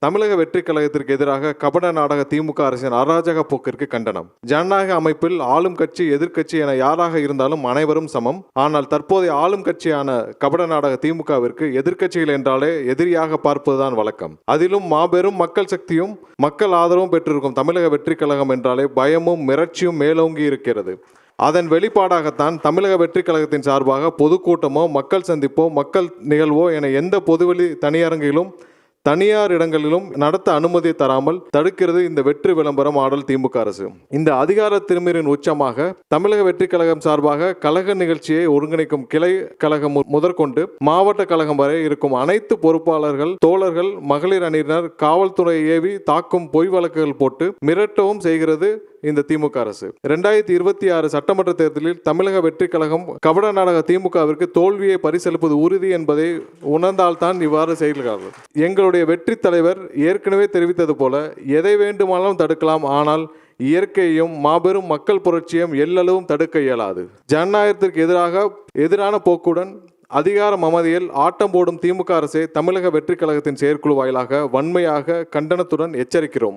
தமிழக வெற்றி கழகத்திற்கு எதிராக கபட நாடக திமுக அரசின் அராஜக போக்கிற்கு கண்டனம். ஜனநாயக அமைப்பில் ஆளும் கட்சி எதிர்க்கட்சி என யாராக இருந்தாலும் அனைவரும் சமம். ஆனால் தற்போதைய ஆளும் கட்சியான கபட நாடக திமுகவிற்கு எதிர்க்கட்சிகள் என்றாலே எதிரியாக பார்ப்பதுதான் வழக்கம். அதிலும் மாபெரும் மக்கள் சக்தியும் மக்கள் ஆதரவும் பெற்றிருக்கும் தமிழக வெற்றி கழகம் என்றாலே பயமும் மிரட்சியும் மேலோங்கி இருக்கிறது. அதன் வெளிப்பாடாகத்தான் தமிழக வெற்றி கழகத்தின் சார்பாக பொதுக்கூட்டமோ மக்கள் சந்திப்போ மக்கள் நிகழ்வோ என எந்த பொதுவெளி தனியரங்கிலும் தனியார் இடங்களிலும் நடத்த அனுமதி தராமல் தடுக்கிறது இந்த வெற்றி விளம்பரம் ஆடல் திமுக அரசு. இந்த அதிகார திமிரின் உச்சமாக தமிழக வெற்றி கழகம் சார்பாக கழக நிகழ்ச்சியை ஒருங்கிணைக்கும் கிளை கழகம் முதற்கொண்டு மாவட்ட கழகம் வரை இருக்கும் அனைத்து பொறுப்பாளர்கள், தோழர்கள், மகளிர் அணியினர் காவல்துறை ஏவி தாக்கும் பொய் வழக்குகள் போட்டு மிரட்டவும் செய்கிறது இந்த திமுக அரசு. 2026 சட்டமன்ற தேர்தலில் தமிழக வெற்றி கழகம் கபட நாடக திமுகவிற்கு தோல்வியை பரிசளிப்பது உறுதி என்பதை உணர்ந்தால்தான் இவ்வாறு செய்கிறார்கள். எங்களுடைய வெற்றி தலைவர் ஏற்கனவே தெரிவித்தது போல எதை வேண்டுமானாலும் தடுக்கலாம், ஆனால் இயற்கையையும் மாபெரும் மக்கள் புரட்சியும் எல்லளவும் தடுக்க இயலாது. ஜனநாயகத்திற்கு எதிரான போக்குடன் அதிகார மமதியில் ஆட்டம் போடும் திமுக அரசை தமிழக வெற்றி கழகத்தின் செயற்குழு வாயிலாக வன்மையாக கண்டனத்துடன் எச்சரிக்கிறோம்.